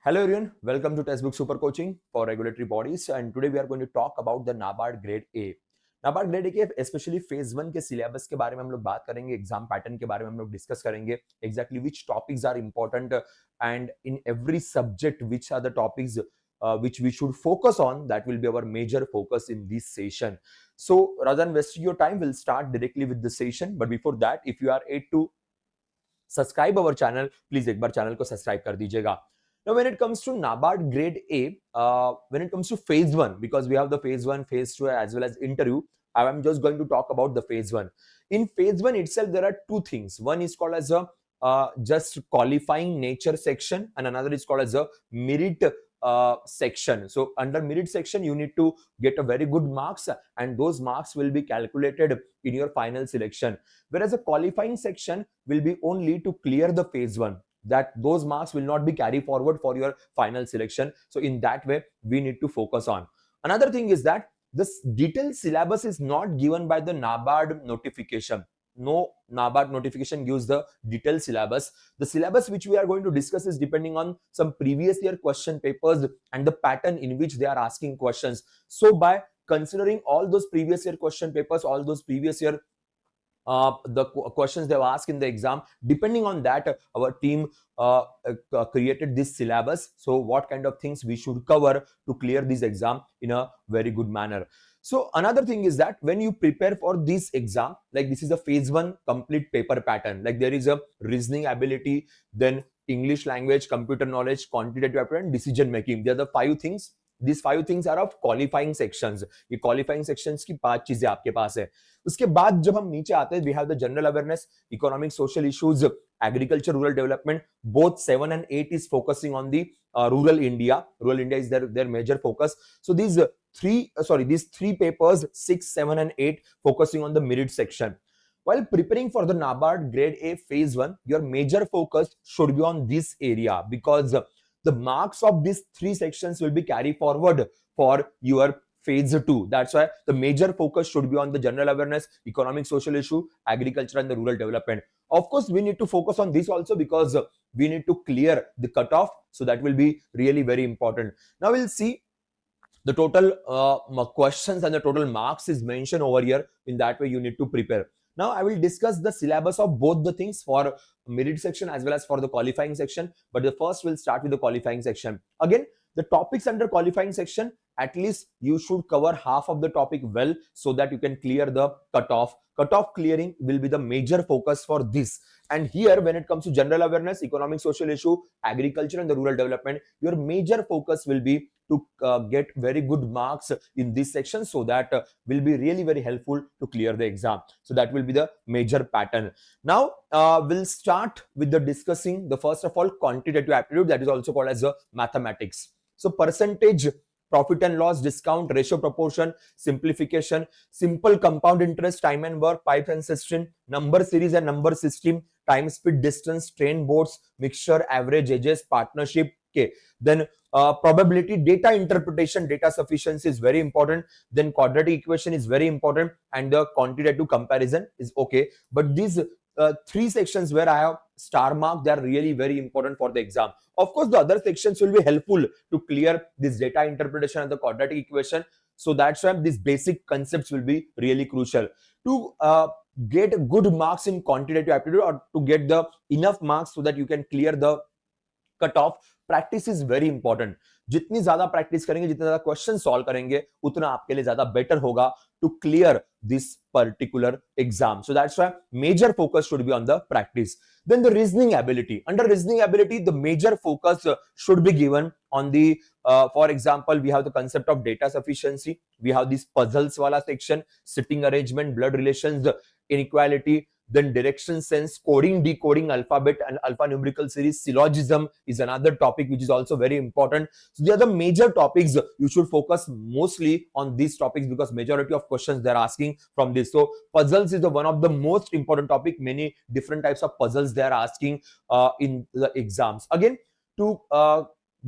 Hello everyone, welcome to Testbook Super Coaching for regulatory bodies and today we are going to talk about the NABARD Grade A. NABARD Grade A के specially phase 1 के syllabus के बारे में हम लोग बात करेंगे, exam pattern के बारे में हम लोग डिस्कस करेंगे, exactly which topics are important and in every subject which are the topics which we should focus on. That will be our major focus in this session. So rather than wasting your time, we'll start directly with the session. But before that, if you are yet to subscribe our channel, please एक बार channel को subscribe कर दीजिएगा. Now, when it comes to NABARD Grade A, when it comes to Phase 1, because we have the Phase 1, Phase 2 as well as interview, I am just going to talk about the Phase 1. In Phase 1 itself, there are two things. One is called as a just qualifying nature section and another is called as a merit section. So under merit section, you need to get a very good marks and those marks will be calculated in your final selection. Whereas a qualifying section will be only to clear the Phase 1. That those marks will not be carried forward for your final selection. So in that way, we need to focus on. Another thing is that this detailed syllabus is not given by the NABARD notification. No NABARD notification gives the detailed syllabus. The syllabus which we are going to discuss is depending on some previous year question papers and the pattern in which they are asking questions. So by considering all those previous year question papers, all those previous year the questions they were asked in the exam, depending on that our team created this syllabus. So what kind of things we should cover to clear this exam in a very good manner. So another thing is that when you prepare for this exam, like this is a Phase 1 complete paper pattern, like there is a reasoning ability, then English language, computer knowledge, quantitative aptitude and decision making. They are the 5 things. These 5 things are of qualifying sections. ये qualifying sections की 5 चीजें आपके पास है. उसके बाद जब हम नीचे आते हैं, we have the general awareness, economic social issues, agriculture, rural development. Both 7 and 8 is focusing on the rural India. Rural India is their major focus. So these three papers, 6, 7 and 8 focusing on the merit section. While preparing for the NABARD Grade A Phase 1, your major focus should be on this area because the marks of these 3 sections will be carried forward for your Phase 2. That's why the major focus should be on the general awareness, economic social issue, agriculture and the rural development. Of course, we need to focus on this also because we need to clear the cutoff. So that will be really very important. Now we'll see the total questions and the total marks is mentioned over here. In that way, you need to prepare. Now I will discuss the syllabus of both the things for merit section as well as for the qualifying section. But the first we'll start with the qualifying section. Again, the topics under qualifying section, at least you should cover half of the topic well so that you can clear the cutoff. Cutoff clearing will be the major focus for this. And here, when it comes to general awareness, economic social issue, agriculture and the rural development, your major focus will be to get very good marks in this section so that will be really very helpful to clear the exam. So that will be the major pattern. Now we'll start with the discussing the first of all quantitative aptitude, that is also called as a mathematics. So percentage, profit and loss, discount, ratio, proportion, simplification, simple compound interest, time and work, pipes and system, number series and number system, time, speed, distance, train, boats, mixture, average, edges, partnership. Okay, then probability, data interpretation, data sufficiency is very important. Then quadratic equation is very important and the quantitative comparison is okay. But these 3 sections where I have star mark, they are really very important for the exam. Of course, the other sections will be helpful to clear this data interpretation and the quadratic equation. So that's why these basic concepts will be really crucial. To get good marks in quantitative aptitude or to get the enough marks so that you can clear the cutoff, practice is very important. जितनी ज्यादा practice करेंगे, जितना ज्यादा question solve करेंगे, उतना आपके लिए ज्यादा बेटर होगा to clear this particular exam. So that's why major focus should be on the practice. Then the reasoning ability. Under reasoning ability, the major focus should be given on the, for example, we have the concept of data sufficiency. We have this puzzles wala section, sitting arrangement, blood relations, inequality, then direction sense, coding, decoding, alphabet and alphanumerical series, syllogism is another topic which is also very important. So the other major topics, you should focus mostly on these topics because majority of questions they're asking from this. So puzzles is the one of the most important topic. Many different types of puzzles they are asking in the exams. Again, to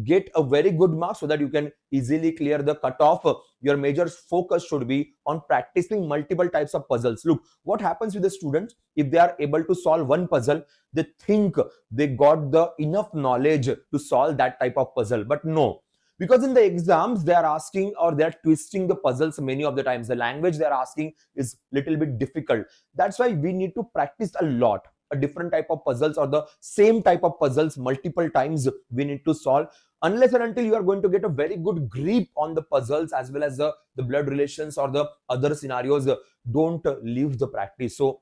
get a very good mark so that you can easily clear the cutoff. Your major focus should be on practicing multiple types of puzzles. Look, what happens with the students, if they are able to solve one puzzle, they think they got the enough knowledge to solve that type of puzzle. But no, because in the exams they are asking, or they are twisting the puzzles many of the times. The language they are asking is little bit difficult. That's why we need to practice a lot, a different type of puzzles or the same type of puzzles multiple times we need to solve. Unless and until you are going to get a very good grip on the puzzles as well as the blood relations or the other scenarios, don't leave the practice. So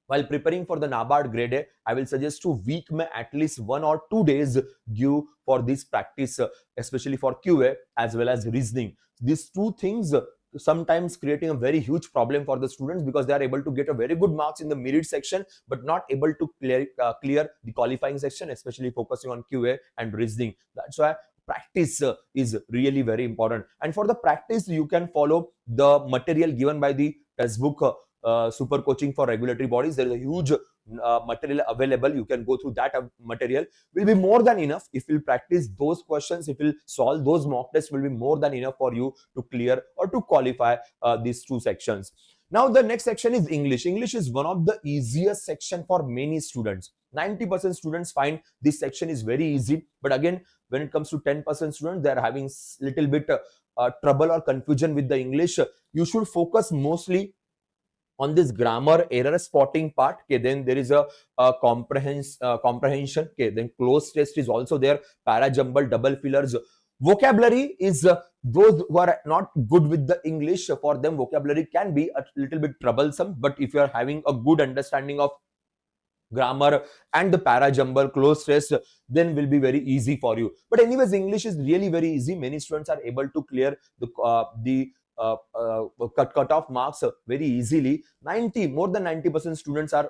while preparing for the NABARD Grade A, I will suggest to week में at least 1 or 2 days give for this practice, especially for QA as well as reasoning. These two things sometimes creating a very huge problem for the students, because they are able to get a very good marks in the merit section but not able to clear the qualifying section, especially focusing on QA and reasoning. That's why practice is really very important. And for the practice, you can follow the material given by the textbook super coaching for regulatory bodies. There is a huge material available. You can go through that material. Will be more than enough. If you practice those questions, if you solve those mock tests, will be more than enough for you to clear or to qualify these two sections. Now the next section is English. English is one of the easiest section for many students. 90% students find this section is very easy, but again, when it comes to 10% students, they are having little bit trouble or confusion with the English. You should focus mostly on this grammar error spotting part. Okay, then there is a comprehension. Okay, then close test is also there. Para jumble, double fillers. Vocabulary is those who are not good with the English, for them vocabulary can be a little bit troublesome. But if you are having a good understanding of grammar and the para jumble, close test, then will be very easy for you. But anyways, English is really very easy. Many students are able to clear the cut off marks very easily. More than 90% students are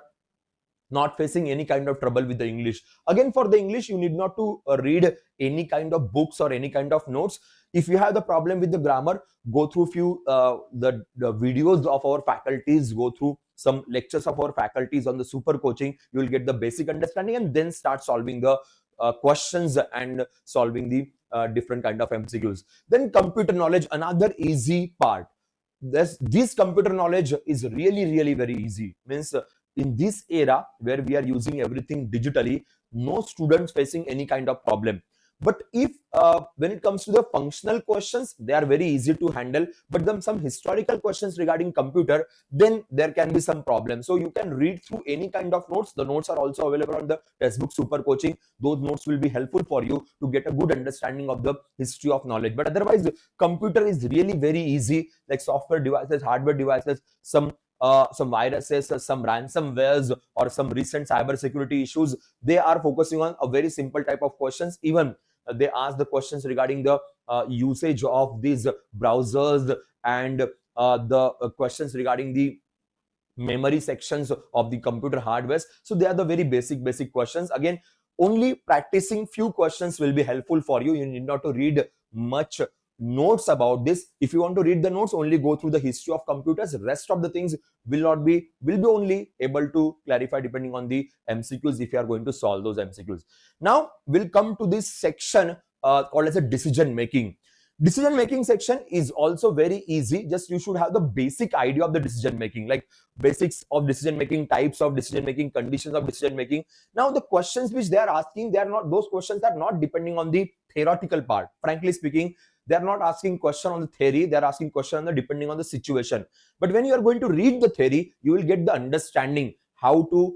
not facing any kind of trouble with the English. Again, for the English, you need not to read any kind of books or any kind of notes. If you have the problem with the grammar, go through few the videos of our faculties, go through some lectures of our faculties on the super coaching. You will get the basic understanding and then start solving the questions and solving the different kind of MCQs. Then computer knowledge, another easy part. This computer knowledge is really very easy. Means in this era where we are using everything digitally, no students facing any kind of problem. But if when it comes to the functional questions, they are very easy to handle. But then some historical questions regarding computer, then there can be some problem. So you can read through any kind of notes. The notes are also available on the textbook super coaching. Those notes will be helpful for you to get a good understanding of the history of knowledge. But otherwise, computer is really very easy, like software devices, hardware devices, some viruses, some ransomwares, or some recent cyber security issues. They are focusing on a very simple type of questions. Even they ask the questions regarding the usage of these browsers and the questions regarding the memory sections of the computer hardware. So they are the very basic questions. Again, only practicing few questions will be helpful for you. You need not to read much notes about this. If you want to read the notes, only go through the history of computers. Rest of the things will be only able to clarify depending on the MCQs, if you are going to solve those MCQs. Now we'll come to this section called as a decision making. Decision making section is also very easy. Just you should have the basic idea of the decision making, like basics of decision making, types of decision making, conditions of decision making. Now the questions which they are asking, those questions are not depending on the theoretical part. Frankly speaking, they are not asking question on the theory. They are asking question on the depending on the situation. But when you are going to read the theory, you will get the understanding how to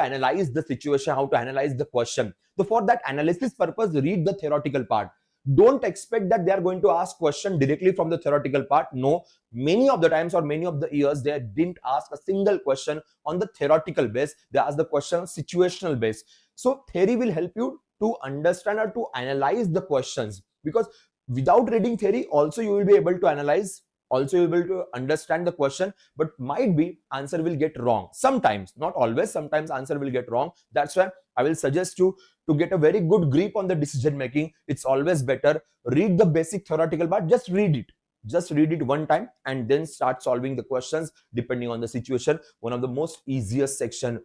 analyze the situation, how to analyze the question. So for that analysis purpose, read the theoretical part. Don't expect that they are going to ask question directly from the theoretical part. No, many of the times or many of the years, they didn't ask a single question on the theoretical base. They asked the question on situational base. So theory will help you to understand or to analyze the questions, because without reading theory also you will be able to analyze, also you will be able to understand the question, but might be answer will get wrong sometimes, not always. Sometimes answer will get wrong. That's why I will suggest you to get a very good grip on the decision making. It's always better read the basic theoretical part. Just read it one time and then start solving the questions depending on the situation. One of the most easiest section.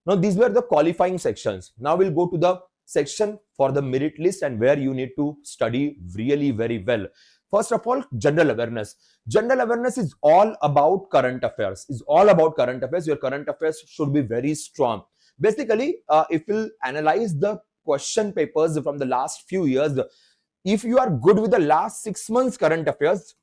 Now these were the qualifying sections. Now we'll go to the section for the merit list and where you need to study really very well. First of all, general awareness. General awareness is all about current affairs. Your current affairs should be very strong. Basically, if we'll analyze the question papers from the last few years, if you are good with the last 6 months current affairs,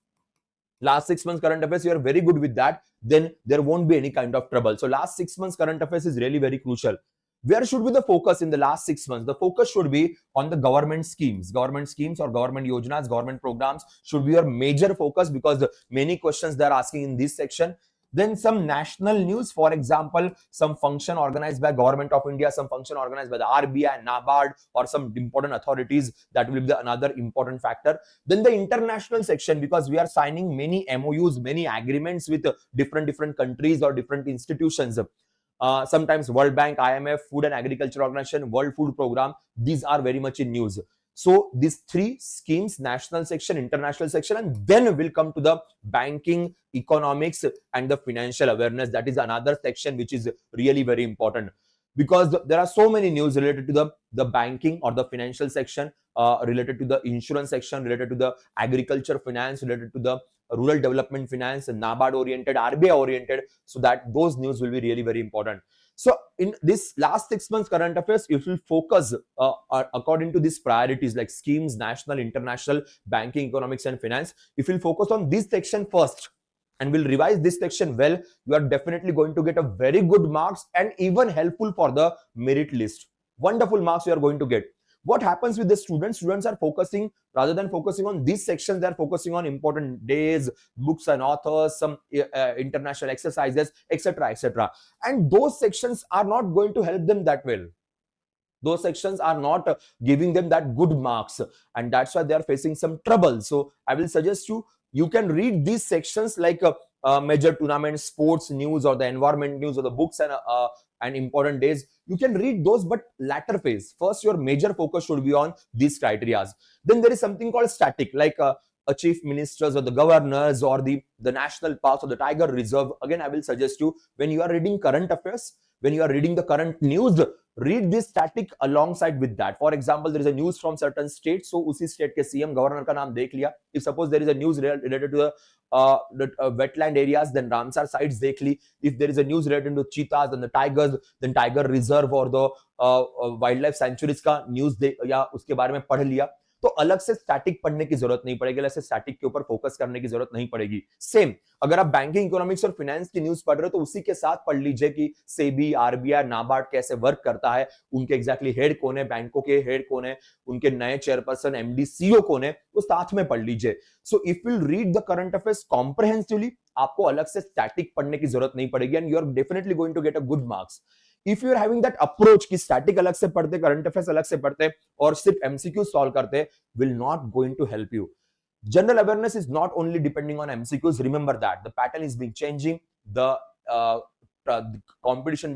you are very good with that, then there won't be any kind of trouble. So last 6 months current affairs is really very crucial. Where should be the focus in the last 6 months? The focus should be on the government schemes or government yojnas, government programs should be your major focus, because many questions they are asking in this section. Then some national news, for example, some function organized by Government of India, some function organized by the RBI, NABARD, or some important authorities, that will be another important factor. Then the international section, because we are signing many MOUs, many agreements with different countries or different institutions. Sometimes World Bank, IMF, Food and Agriculture Organization, World Food Program, these are very much in news. So these three schemes, national section, international section, and then we'll come to the banking, economics, and the financial awareness. That is another section which is really very important, because there are so many news related to the banking or the financial section, related to the insurance section, related to the agriculture finance, related to the rural development finance, NABARD oriented, RBI oriented, so that those news will be really very important. So in this last 6 months current affairs, if you focus according to these priorities like schemes, national, international, banking, economics, and finance, if you focus on this section first and will revise this section well, you are definitely going to get a very good marks and even helpful for the merit list. Wonderful marks you are going to get. What happens with the students? Students are focusing, rather than focusing on these sections, they are focusing on important days, books and authors, some international exercises, etc. And those sections are not going to help them that well. Those sections are not giving them that good marks, and that's why they are facing some trouble. So I will suggest you can read these sections like major tournament, sports news, or the environment news, or the books and important days. You can read those, but latter phase. First, your major focus should be on these criterias. Then there is something called static, like a chief ministers or the governors or the national parks or the tiger reserve. Again, I will suggest you, when you are reading current affairs, when you are reading the current news, read this static alongside with that. For example, there is a news from certain state, so उसी state के CM governor का नाम देख लिया. If suppose there is a news related to the wetland areas, then Ramsar sites देख ली. If there is a news related to cheetahs and the tigers, then tiger reserve or the wildlife sanctuaries का news या उसके बारे में पढ़ लिया. तो अलग से स्टैटिक पढ़ने की जरूरत नहीं पड़ेगी, अलग से स्टैटिक के ऊपर फोकस करने की जरूरत नहीं पड़ेगी. सेम अगर आप बैंकिंग, इकोनॉमिक्स और फाइनेंस की न्यूज पढ़ रहे हो, तो उसी के साथ पढ़ लीजिए कि सेबी, आरबीआई, नाबार्ड कैसे वर्क करता है, उनके एग्जैक्टली हेड कौन है, बैंकों के हेड कौन है, उनके नए चेयरपर्सन, एमडी, सीईओ कौन है, वो साथ में पढ़ लीजिए. So if you read the current affairs comprehensively, आपको अलग से स्टैटिक पढ़ने की जरूरत नहीं पड़ेगी, and you are definitely going to get a good marks. If you are having that approach कि स्टैटिक अलग से पढ़ते, करंट अफेयर्स अलग से पढ़ते और सिर्फ एमसीक्यू सॉल्व करते, will not going to help you. General awareness is not only depending on MCQs. Remember that the pattern is being changing, the competition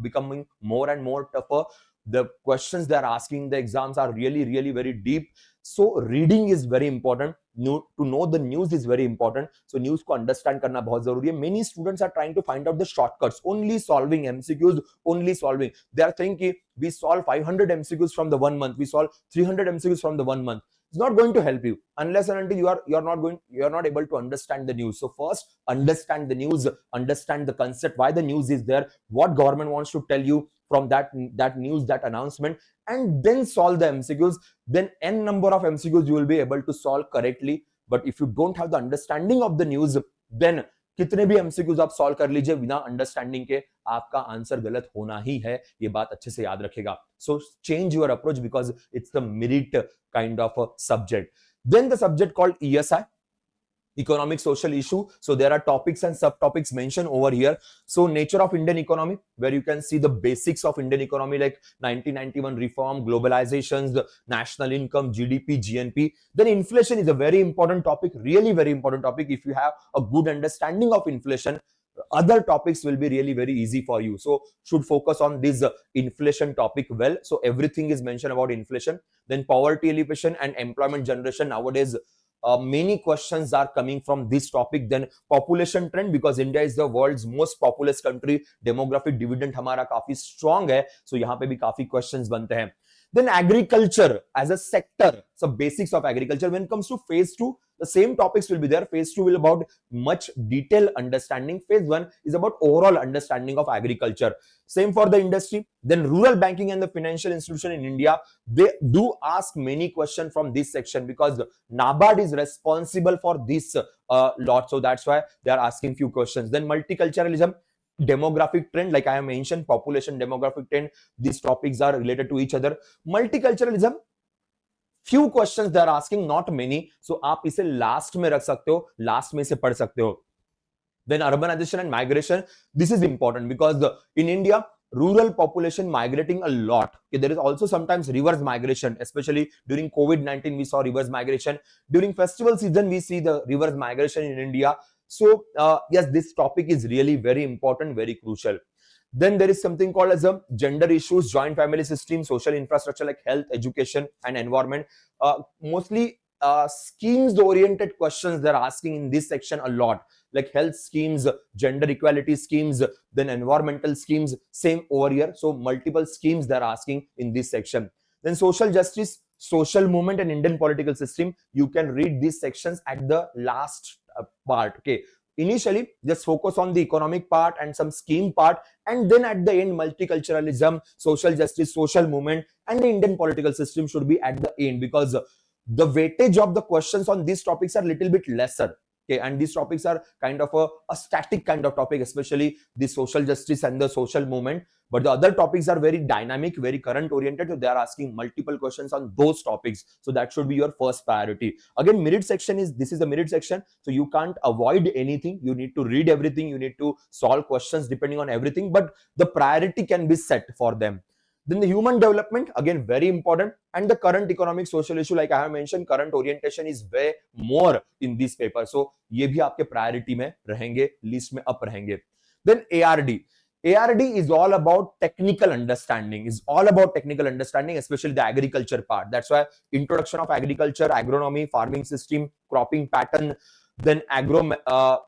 becoming more and more tougher. The questions they are asking, the exams are really very deep. So reading is very important. To know the news is very important. So news को understand करना बहुत जरूरी है. Many students are trying to find out the shortcuts, only solving MCQs, only solving. They are thinking we solve 500 MCQs from the 1 month, we solve 300 MCQs from the 1 month. It's not going to help you unless and until you are not able to understand the news. So first, understand the news, understand the concept, why the news is there, what government wants to tell you from that news, that announcement, and then solve the MCQs. Then n number of MCQs you will be able to solve correctly. But if you don't have the understanding of the news, then कितने भी MCQs आप solve कर लीजिए, बिना understanding के आपका answer गलत होना ही है. ये बात अच्छे से याद रखेगा. So change your approach because it's the merit kind of subject. Then the subject called ESI, economic social issue. So there are topics and subtopics mentioned over here. So nature of Indian economy, where you can see the basics of Indian economy like 1991 reform, globalizations, the national income, GDP, GNP. Then inflation is a very important topic, really very important topic. If you have a good understanding of inflation, other topics will be really very easy for you. So should focus on this inflation topic well. So everything is mentioned about inflation. Then poverty alleviation and employment generation. Nowadays many questions are coming from this topic. Then population trend, because India is the world's most populous country, demographic dividend हमारा काफी strong है, so यहाँ पे भी काफी questions बनते हैं. Then agriculture as a sector, so basics of agriculture. When it comes to phase 2, the same topics will be there. Phase 2 will about much detailed understanding. Phase 1 is about overall understanding of agriculture. Same for the industry. Then rural banking and the financial institution in India, they do ask many questions from this section because NABARD is responsible for this lot, so that's why they are asking few questions. Then multiculturalism, demographic trend, like I have mentioned, population demographic trend, these topics are related to each other. Multiculturalism, few questions they are asking, not many, so आप इसे last में रख सकते हो, last में इसे पढ़ सकते हो. Then urbanization and migration, this is important because in India rural population migrating a lot. Okay, there is also sometimes reverse migration, especially during COVID-19 we saw reverse migration. During festival season we see the reverse migration in India. So yes, this topic is really very important, very crucial. Then there is something called as a gender issues, joint family system, social infrastructure like health, education and environment. Mostly schemes oriented questions they're asking in this section a lot, like health schemes, gender equality schemes, then environmental schemes, same over here. So multiple schemes they're asking in this section. Then social justice, social movement and Indian political system, you can read these sections at the last part. Okay, initially just focus on the economic part and some scheme part, and then at the end multiculturalism, social justice, social movement and the Indian political system should be at the end, because the weightage of the questions on these topics are little bit lesser. Okay, and these topics are kind of a static kind of topic, especially the social justice and the social movement. But the other topics are very dynamic, very current oriented. So they are asking multiple questions on those topics. So that should be your first priority. Again, merit section is, this is the merit section. So you can't avoid anything. You need to read everything. You need to solve questions depending on everything. But the priority can be set for them. Then the human development, again, very important. And the current economic social issue, like I have mentioned, current orientation is way more in this paper. So ये भी आपके priority में रहेंगे, list में up रहेंगे. Then ARD. ARD is all about technical understanding, especially the agriculture part. That's why introduction of agriculture, agronomy, farming system, cropping pattern, then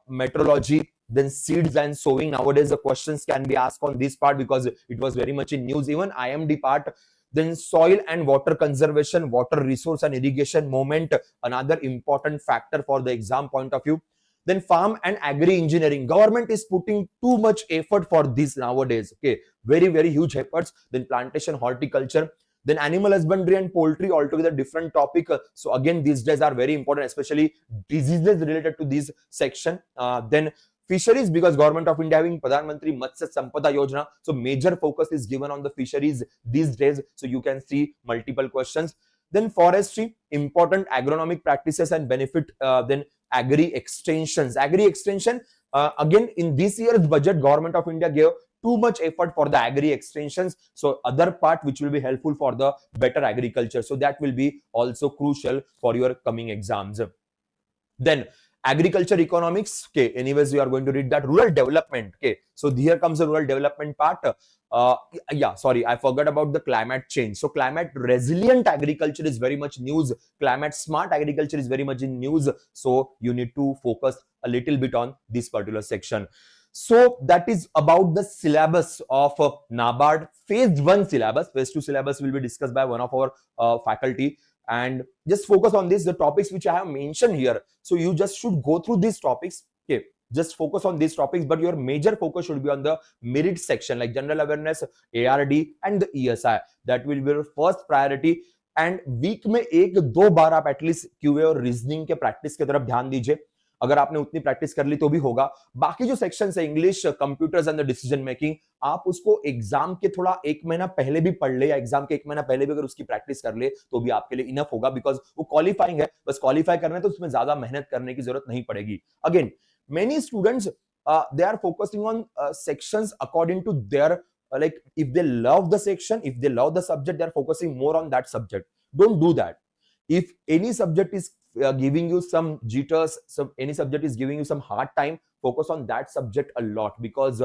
metrology, then seeds and sowing. Nowadays the questions can be asked on this part because it was very much in news. Even IMD part. Then soil and water conservation, water resource and irrigation moment, another important factor for the exam point of view. Then farm and agri engineering, government is putting too much effort for this nowadays. Okay, very very huge efforts. Then plantation, horticulture. Then animal husbandry and poultry, altogether different topic. So again, these days are very important, especially diseases related to this section. Then fisheries, because government of India having Pradhan Mantri Matsya Sampada Yojana, so major focus is given on the fisheries these days. So you can see multiple questions. Then forestry, important agronomic practices and benefit. Then agri extensions. Agri extension, again in this year's budget, government of India gave too much effort for the agri extensions. So other part which will be helpful for the better agriculture. So that will be also crucial for your coming exams. Then agriculture economics. Okay, anyways, you are going to read that. Rural development. Okay, so here comes the rural development part. Yeah, sorry, I forgot about the climate change. So climate resilient agriculture is very much news. Climate smart agriculture is very much in news. So you need to focus a little bit on this particular section. So that is about the syllabus of NABARD phase 1 syllabus. Phase 2 syllabus will be discussed by one of our faculty. And just focus on this, the topics which I have mentioned here. So you just should go through these topics. Okay, just focus on these topics, but your major focus should be on the merit section like general awareness, ARD and the ESI. That will be your first priority. And week में एक दो बार आप at least QA और reasoning के practice की तरफ ध्यान दीजिए. अगर आपने उतनी प्रैक्टिस कर ली तो भी होगा. बाकी जो सेक्शन है English, computers and the decision making, आप उसको एग्जाम के थोड़ा एक महीना पहले भी पढ़ ले या एग्जाम के एक महीना पहले भी अगर उसकी प्रैक्टिस कर ले तो भी आपके लिए इनफ होगा, बिकॉज वो क्वालिफाइंग है. बस क्वालिफाई करना है तो उसमें ज्यादा मेहनत करने की जरूरत नहीं पड़ेगी. Again many students they are focusing on sections according to their like if they love the section, if they love the subject, they are focusing more on that subject. Don't do that. If any subject is giving you some jitters, any subject is giving you some hard time, focus on that subject a lot, because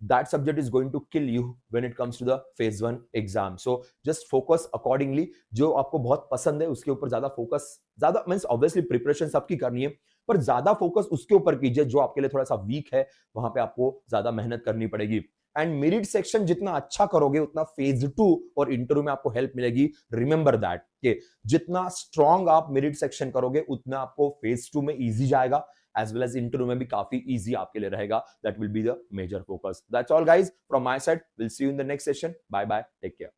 that subject is going to kill you when it comes to the phase 1 exam. So just focus accordingly. जो आपको बहुत पसंद है उसके ऊपर ज्यादा focus, ज्यादा means obviously preparation सबकी करनी है, पर ज्यादा फोकस उसके ऊपर कीजिए जो आपके लिए थोड़ा सा वीक है, वहां पे आपको ज्यादा मेहनत करनी पड़ेगी. एंड मेरिट सेक्शन जितना अच्छा करोगे उतना फेज 2 और इंटरव्यू में आपको हेल्प मिलेगी। रिमेंबर दैट कि जितना स्ट्रांग आप मेरिट सेक्शन करोगे उतना आपको फेज 2 में इजी जाएगा, एज वेल एज इंटरव्यू में भी काफी इजी आपके लिए रहेगा। That will be the major focus. That's all guys from my side. Will see you in the next session. Bye bye, take care.